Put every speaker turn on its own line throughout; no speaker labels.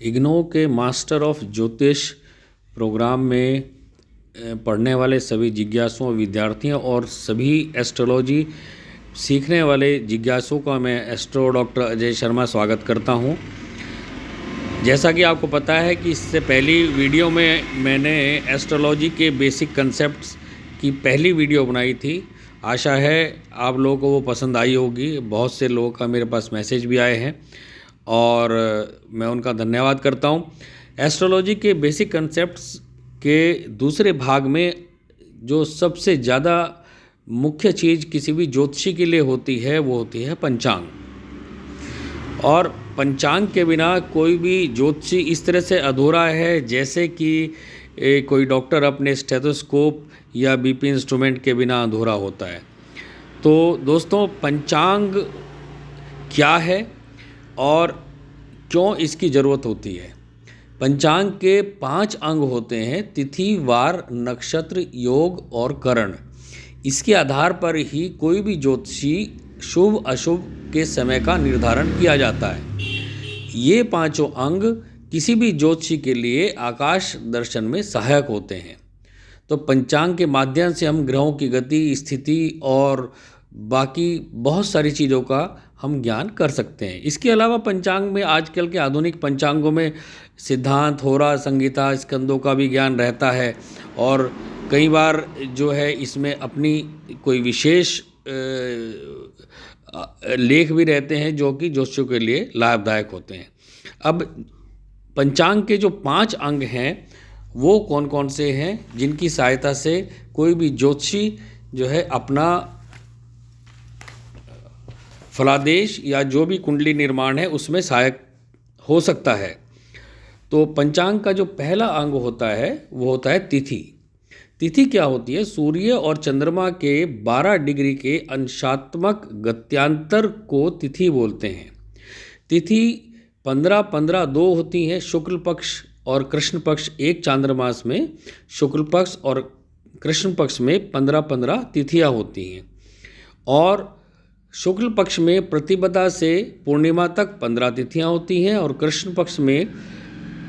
इग्नो के master of ज्योतिष programme में पढ़ने वाले सभी जिज्ञासुओं, विद्यार्थियों और सभी एस्ट्रोलॉजी सीखने वाले जिज्ञासुओं का मैं एस्ट्रो डॉक्टर अजय शर्मा स्वागत करता हूं। जैसा कि आपको पता है कि इससे पहली वीडियो में मैंने एस्ट्रोलॉजी के बेसिक कंसेप्ट्स की पहली वीडियो बनाई थी। आशा है आप लोगों को वो पसंद आई होगी। बहुत से लोगों का मेरे पास मैसेज भी आए हैं और मैं उनका धन्यवाद करता हूँ। एस्ट्रोलॉजी के बेसिक कंसेप्ट्स के दूसरे भाग में जो सबसे ज़्यादा मुख्य चीज़ किसी भी ज्योतिषी के लिए होती है वो होती है पंचांग। और पंचांग के बिना कोई भी ज्योतिषी इस तरह से अधूरा है जैसे कि कोई डॉक्टर अपने स्टेथोस्कोप या बीपी इंस्ट्रूमेंट के बिना अधूरा होता है। तो दोस्तों, पंचांग क्या है और क्यों इसकी ज़रूरत होती है? पंचांग के 5 अंग होते हैं: तिथि, वार, नक्षत्र, योग और करण। इसके आधार पर ही कोई भी ज्योतिषी शुभ अशुभ के समय का निर्धारण किया जाता है। ये 5 अंग किसी भी ज्योतिषी के लिए आकाश दर्शन में सहायक होते हैं। तो पंचांग के माध्यम से हम ग्रहों की गति, स्थिति और बाकी बहुत सारी चीज़ों का हम ज्ञान कर सकते हैं। इसके अलावा पंचांग में आजकल के आधुनिक पंचांगों में सिद्धांत, होरा, संगीता, स्कंदों का भी ज्ञान रहता है और कई बार जो है इसमें अपनी कोई विशेष लेख भी रहते हैं जो कि ज्योतिषियों के लिए लाभदायक होते हैं। अब पंचांग के जो 5 अंग हैं वो कौन कौन से हैं जिनकी सहायता से कोई भी ज्योतिषी जो है अपना फलादेश या जो भी कुंडली निर्माण है उसमें सहायक हो सकता है। तो पंचांग का जो पहला अंग होता है वो होता है तिथि। तिथि क्या होती है? सूर्य और चंद्रमा के 12 डिग्री के अंशात्मक गत्यांतर को तिथि बोलते हैं। तिथि 15-15-2 होती हैं। शुक्ल पक्ष और कृष्ण पक्ष एक चांद्रमास में शुक्ल पक्ष और कृष्ण पक्ष में 15-15 तिथियां होती हैं और शुक्ल पक्ष में प्रतिपदा से पूर्णिमा तक 15 तिथियां होती हैं और कृष्ण पक्ष में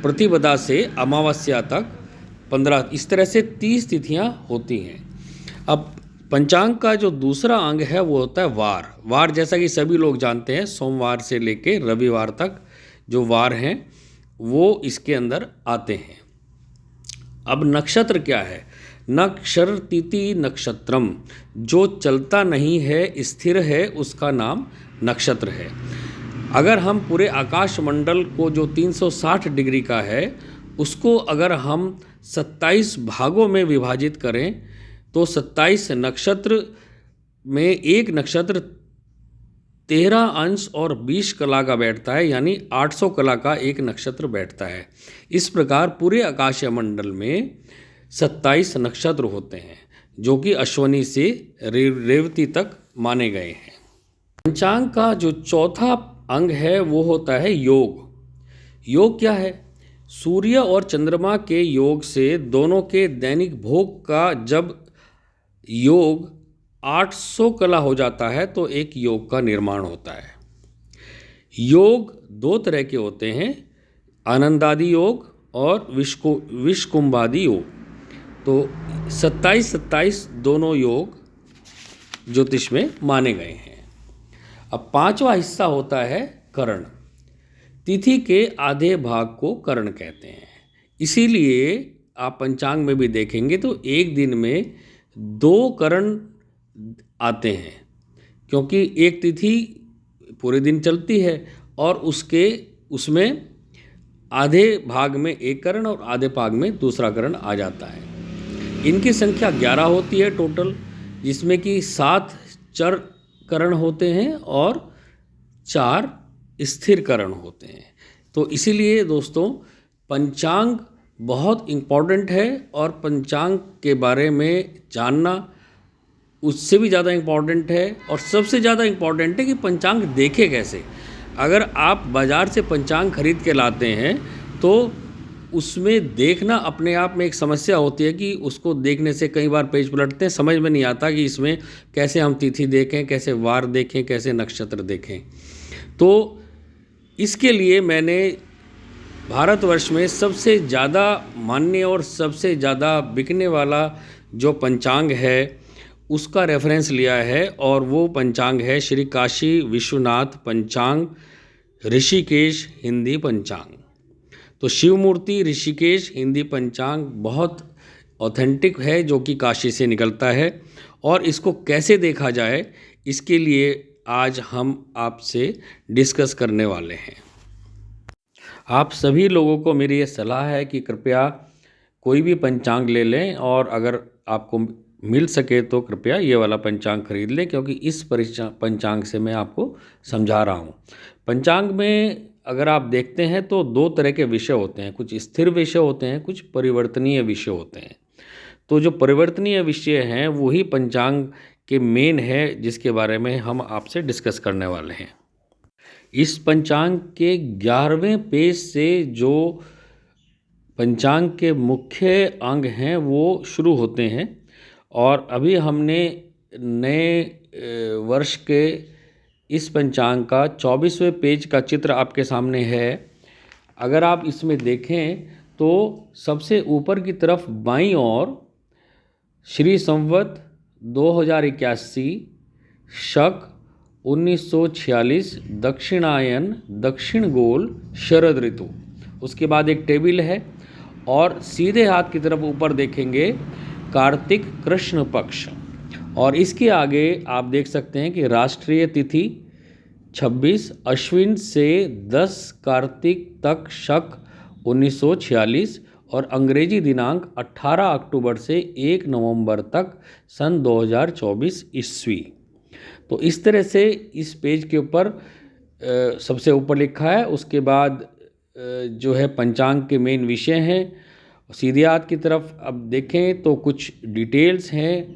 प्रतिपदा से अमावस्या तक 15, इस तरह से 30 तिथियां होती हैं। अब पंचांग का जो दूसरा अंग है वो होता है वार। वार जैसा कि सभी लोग जानते हैं, सोमवार से लेके रविवार तक जो वार हैं वो इसके अंदर आते हैं। अब नक्षत्र क्या है? नक्षरतीति नक्षत्रम, जो चलता नहीं है, स्थिर है, उसका नाम नक्षत्र है। अगर हम पूरे आकाश मंडल को जो 360 डिग्री का है उसको अगर हम 27 भागों में विभाजित करें तो 27 नक्षत्र में एक नक्षत्र 13 अंश और 20 कला का बैठता है, यानी 800 कला का एक नक्षत्र बैठता है। इस प्रकार पूरे आकाशीय मंडल में 27 नक्षत्र होते हैं जो कि अश्वनी से रेवती तक माने गए हैं। पंचांग का जो चौथा अंग है वो होता है योग। योग क्या है? सूर्य और चंद्रमा के योग से दोनों के दैनिक भोग का जब योग 800 कला हो जाता है तो एक योग का निर्माण होता है। योग 2 तरह के होते हैं, आनंदादि योग और विषकुंभादि योग। तो 27-27 दोनों योग ज्योतिष में माने गए हैं। अब 5वां हिस्सा होता है करण। तिथि के आधे भाग को करण कहते हैं। इसीलिए आप पंचांग में भी देखेंगे तो एक दिन में 2 करण आते हैं, क्योंकि एक तिथि पूरे दिन चलती है और उसमें आधे भाग में एक करण और आधे भाग में दूसरा करण आ जाता है। इनकी संख्या 11 होती है टोटल, जिसमें कि 7 चर करण होते हैं और 4 स्थिर करण होते हैं। तो इसीलिए दोस्तों पंचांग बहुत इम्पॉर्टेंट है और पंचांग के बारे में जानना उससे भी ज़्यादा इम्पॉर्टेंट है। और सबसे ज़्यादा इम्पॉर्टेंट है कि पंचांग देखे कैसे। अगर आप बाज़ार से पंचांग खरीद के लाते हैं तो उसमें देखना अपने आप में एक समस्या होती है कि उसको देखने से कई बार पेज पलटते हैं, समझ में नहीं आता कि इसमें कैसे हम तिथि देखें, कैसे वार देखें, कैसे नक्षत्र देखें। तो इसके लिए मैंने भारतवर्ष में सबसे ज़्यादा मान्य और सबसे ज़्यादा बिकने वाला जो पंचांग है उसका रेफरेंस लिया है, और वो पंचांग है श्री काशी विश्वनाथ पंचांग ऋषिकेश हिंदी पंचांग। तो शिव मूर्ति ऋषिकेश हिंदी पंचांग बहुत ऑथेंटिक है, जो कि काशी से निकलता है। और इसको कैसे देखा जाए, इसके लिए आज हम आपसे डिस्कस करने वाले हैं। आप सभी लोगों को मेरी ये सलाह है कि कृपया कोई भी पंचांग ले लें, और अगर आपको मिल सके तो कृपया ये वाला पंचांग खरीद लें, क्योंकि इस पंचांग से मैं आपको समझा रहा हूँ। पंचांग में अगर आप देखते हैं तो दो तरह के विषय होते हैं, कुछ स्थिर विषय होते हैं, कुछ परिवर्तनीय विषय होते हैं। तो जो परिवर्तनीय विषय हैं वही पंचांग के मेन है, जिसके बारे में हम आपसे डिस्कस करने वाले हैं। इस पंचांग के 11वें पेज से जो पंचांग के मुख्य अंग हैं वो शुरू होते हैं, और अभी हमने नए वर्ष के इस पंचांग का 24वें पेज का चित्र आपके सामने है। अगर आप इसमें देखें तो सबसे ऊपर की तरफ बाईं ओर श्री संवत 2081 शक 1946 दक्षिणायन दक्षिण गोल शरद ऋतु, उसके बाद एक टेबल है, और सीधे हाथ की तरफ ऊपर देखेंगे कार्तिक कृष्ण पक्ष, और इसके आगे आप देख सकते हैं कि राष्ट्रीय तिथि 26 अश्विन से 10 कार्तिक तक शक 1946, और अंग्रेजी दिनांक 18 अक्टूबर से 1 नवंबर तक सन 2024 ईस्वी। तो इस तरह से इस पेज के ऊपर सबसे ऊपर लिखा है। उसके बाद जो है पंचांग के मेन विषय हैं। सीधे हाथ की तरफ अब देखें तो कुछ डिटेल्स हैं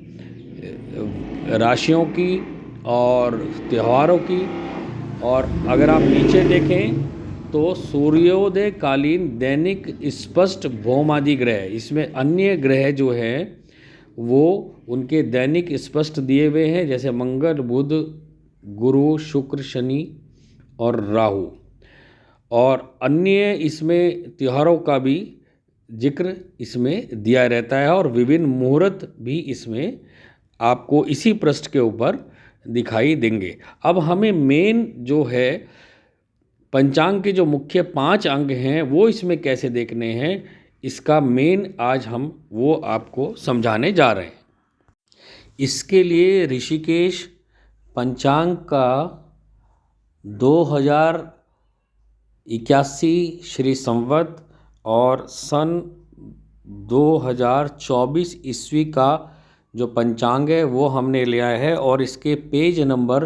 राशियों की और त्योहारों की, और अगर आप नीचे देखें तो सूर्योदय कालीन दैनिक स्पष्ट भौमादि ग्रह, इसमें अन्य ग्रह जो हैं वो उनके दैनिक स्पष्ट दिए हुए हैं, जैसे मंगल बुध गुरु शुक्र शनि और राहु, और अन्य इसमें त्योहारों का भी जिक्र इसमें दिया रहता है, और विभिन्न मुहूर्त भी इसमें आपको इसी पृष्ठ के ऊपर दिखाई देंगे। अब हमें मेन जो है पंचांग के जो मुख्य 5 अंग हैं वो इसमें कैसे देखने हैं, इसका मेन आज हम वो आपको समझाने जा रहे हैं। इसके लिए ऋषिकेश पंचांग का 2081 श्री संवत और सन 2024 ईस्वी का जो पंचांग है वो हमने लिया है, और इसके पेज नंबर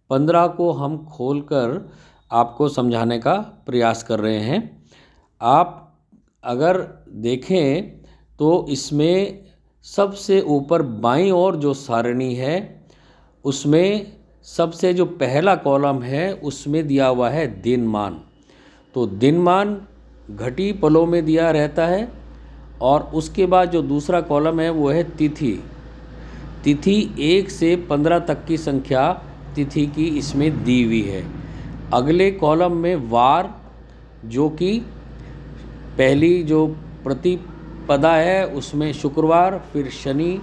15 को हम खोलकर आपको समझाने का प्रयास कर रहे हैं। आप अगर देखें तो इसमें सबसे ऊपर बाईं ओर जो सारणी है उसमें सबसे जो पहला कॉलम है उसमें दिया हुआ है दिनमान। तो दिनमान घटी पलों में दिया रहता है, और उसके बाद जो दूसरा कॉलम है वो है तिथि। तिथि 1 से 15 तक की संख्या तिथि की इसमें दी हुई है। अगले कॉलम में वार, जो कि पहली जो प्रतिपदा है उसमें शुक्रवार, फिर शनि,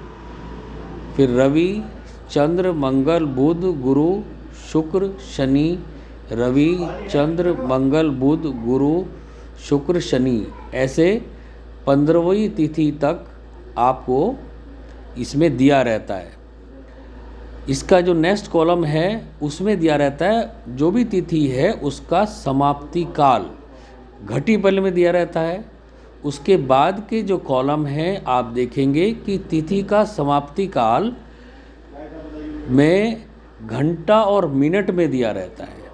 फिर रवि, चंद्र, मंगल, बुध, गुरु, शुक्र, शनि, रवि, चंद्र, मंगल, बुध, गुरु, शुक्र, शनि, ऐसे 15वीं तिथि तक आपको इसमें दिया रहता है। इसका जो नेक्स्ट कॉलम है उसमें दिया रहता है जो भी तिथि है उसका समाप्ति काल, घटी पल में दिया रहता है। उसके बाद के जो कॉलम हैं आप देखेंगे कि तिथि का समाप्ति काल में घंटा और मिनट में दिया रहता है,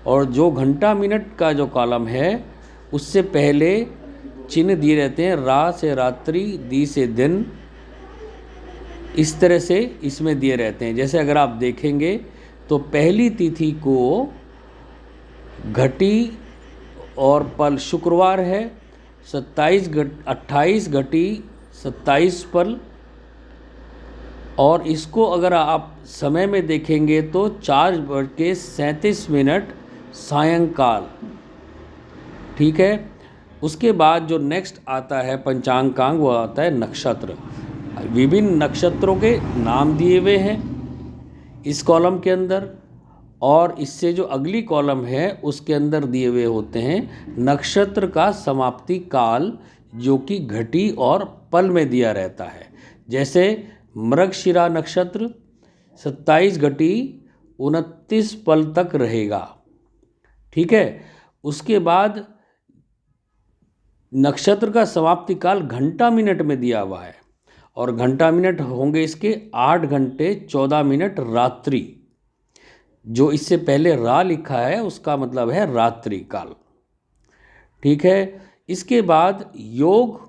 और जो घंटा मिनट का जो कॉलम है उससे पहले चिन्ह दिए रहते हैं, रा से रात्रि, दी से दिन, इस तरह से इसमें दिए रहते हैं। जैसे अगर आप देखेंगे तो पहली तिथि को घटी और पल शुक्रवार है, 28 घटी 27 पल, और इसको अगर आप समय में देखेंगे तो 4:37 सायंकाल, ठीक है। उसके बाद जो नेक्स्ट आता है पंचांग का अंग, वो आता है नक्षत्र। विभिन्न नक्षत्रों के नाम दिए हुए हैं इस कॉलम के अंदर, और इससे जो अगली कॉलम है उसके अंदर दिए हुए होते हैं नक्षत्र का समाप्ति काल, जो कि घटी और पल में दिया रहता है। जैसे मृगशिरा नक्षत्र 27 घटी 29 पल तक रहेगा, ठीक है। उसके बाद नक्षत्र का समाप्ति काल घंटा मिनट में दिया हुआ है, और घंटा मिनट होंगे इसके 8 घंटे 14 मिनट रात्रि। जो इससे पहले रा लिखा है उसका मतलब है रात्रि काल, ठीक है। इसके बाद योग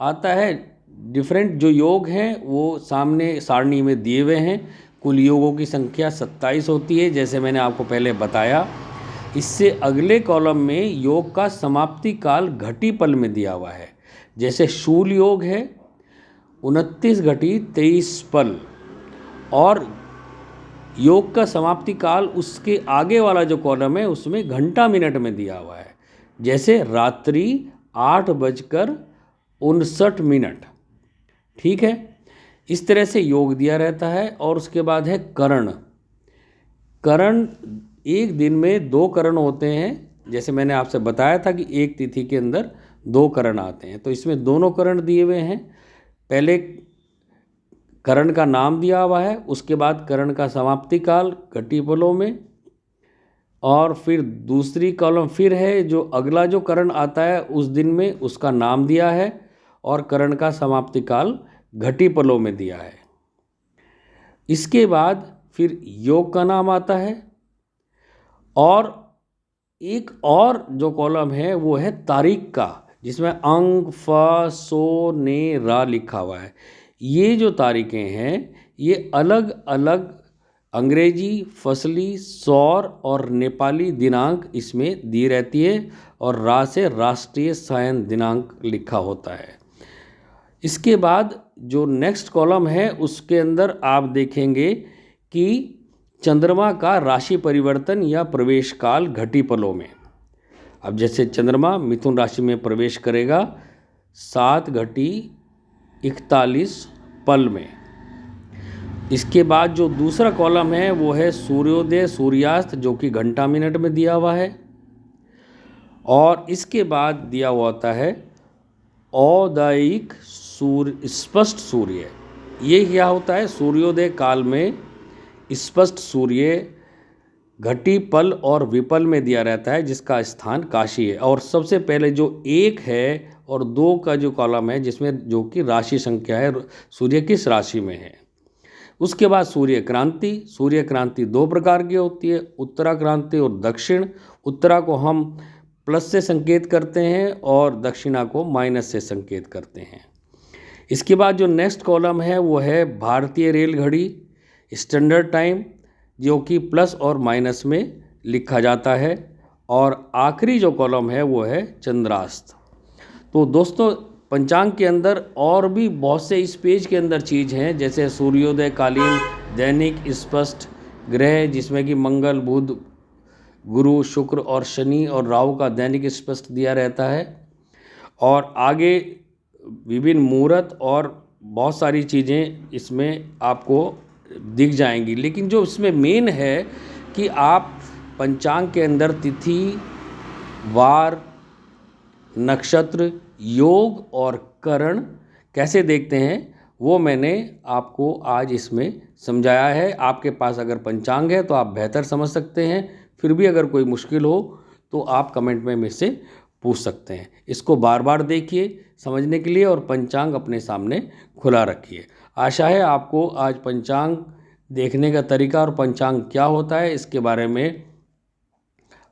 आता है। डिफरेंट जो योग हैं वो सामने सारणी में दिए हुए हैं। कुल योगों की संख्या 27 होती है, जैसे मैंने आपको पहले बताया। इससे अगले कॉलम में योग का समाप्ति काल घटी पल में दिया हुआ है। जैसे शूल योग है 29 घटी 23 पल, और योग का समाप्ति काल उसके आगे वाला जो कॉलम है उसमें घंटा मिनट में दिया हुआ है। जैसे रात्रि 8:59, ठीक है। इस तरह से योग दिया रहता है। और उसके बाद है करण। करण एक दिन में 2 करण होते हैं। जैसे मैंने आपसे बताया था कि एक तिथि के अंदर 2 करण आते हैं, तो इसमें दोनों करण दिए हुए हैं। पहले करण का नाम दिया हुआ है, उसके बाद करण का समाप्ति काल घटी पलों में, और फिर दूसरी कॉलम फिर है जो अगला जो करण आता है उस दिन में उसका नाम दिया है, और करण का समाप्ति काल घटी पलों में दिया है। इसके बाद फिर योग का नाम आता है, और एक और जो कॉलम है वो है तारीख का, जिसमें अंग, फ, सो, ने, रा लिखा हुआ है। ये जो तारीखें हैं ये अलग अलग अंग्रेजी, फसली, सौर और नेपाली दिनांक इसमें दी रहती है, और रा से राष्ट्रीय सायन दिनांक लिखा होता है। इसके बाद जो नेक्स्ट कॉलम है उसके अंदर आप देखेंगे कि चंद्रमा का राशि परिवर्तन या प्रवेश काल घटी पलों में। अब जैसे चंद्रमा मिथुन राशि में प्रवेश करेगा 7 घटी 41 पल में। इसके बाद जो दूसरा कॉलम है वो है सूर्योदय सूर्यास्त, जो कि घंटा मिनट में दिया हुआ है। और इसके बाद दिया हुआ होता है औदयिक सूर्य, स्पष्ट सूर्य। ये क्या होता है? सूर्योदय काल में स्पष्ट सूर्य घटी पल और विपल में दिया रहता है, जिसका स्थान काशी है। और सबसे पहले जो 1 है और 2 का जो कॉलम है जिसमें जो कि राशि संख्या है, सूर्य किस राशि में है। उसके बाद सूर्य क्रांति। सूर्य क्रांति 2 प्रकार की होती है, उत्तरा क्रांति और दक्षिण। उत्तरा को हम प्लस से संकेत करते हैं और दक्षिणा को माइनस से संकेत करते हैं। इसके बाद जो नेक्स्ट कॉलम है वो है भारतीय रेल घड़ी स्टैंडर्ड टाइम, जो कि प्लस और माइनस में लिखा जाता है। और आखिरी जो कॉलम है वो है चंद्रास्त। तो दोस्तों पंचांग के अंदर और भी बहुत से इस पेज के अंदर चीज़ हैं, जैसे सूर्योदय कालीन दैनिक स्पष्ट ग्रह, जिसमें कि मंगल, बुध, गुरु, शुक्र और शनि और राहु का दैनिक स्पष्ट दिया रहता है। और आगे विभिन्न मुहूर्त और बहुत सारी चीज़ें इसमें आपको दिख जाएंगी। लेकिन जो इसमें मेन है कि आप पंचांग के अंदर तिथि, वार, नक्षत्र, योग और करण कैसे देखते हैं वो मैंने आपको आज इसमें समझाया है। आपके पास अगर पंचांग है तो आप बेहतर समझ सकते हैं, फिर भी अगर कोई मुश्किल हो तो आप कमेंट में मुझसे पूछ सकते हैं। इसको बार बार देखिए समझने के लिए, और पंचांग अपने सामने खुला रखिए। आशा है आपको आज पंचांग देखने का तरीका और पंचांग क्या होता है इसके बारे में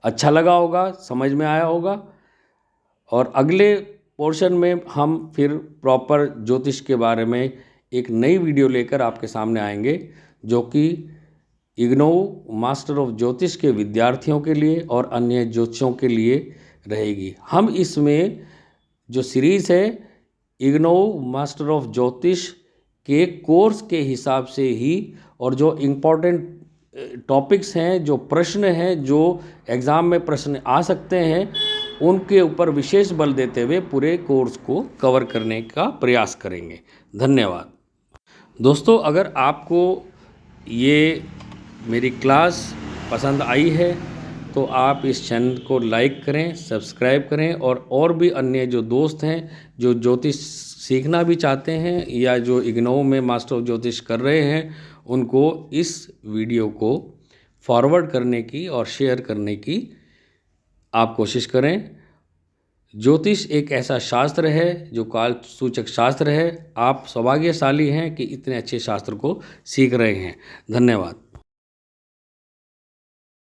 अच्छा लगा होगा, समझ में आया होगा। और अगले पोर्शन में हम फिर प्रॉपर ज्योतिष के बारे में एक नई वीडियो लेकर आपके सामने आएंगे, जो कि इग्नोऊ मास्टर ऑफ ज्योतिष के विद्यार्थियों के लिए और अन्य ज्योतिषियों के लिए रहेगी। हम इसमें जो सीरीज़ है इग्नोऊ मास्टर ऑफ ज्योतिष के कोर्स के हिसाब से ही, और जो इम्पोर्टेंट टॉपिक्स हैं, जो प्रश्न हैं, जो एग्ज़ाम में प्रश्न आ सकते हैं, उनके ऊपर विशेष बल देते हुए पूरे कोर्स को कवर करने का प्रयास करेंगे। धन्यवाद। दोस्तों, अगर आपको ये मेरी क्लास पसंद आई है तो आप इस चैनल को लाइक करें, सब्सक्राइब करें और भी अन्य जो दोस्त हैं जो ज्योतिष सीखना भी चाहते हैं या जो इग्नोऊ में मास्टर ऑफ ज्योतिष कर रहे हैं, उनको इस वीडियो को फॉरवर्ड करने की और शेयर करने की आप कोशिश करें। ज्योतिष एक ऐसा शास्त्र है जो काल सूचक शास्त्र है। आप सौभाग्यशाली हैं कि इतने अच्छे शास्त्र को सीख रहे हैं। धन्यवाद।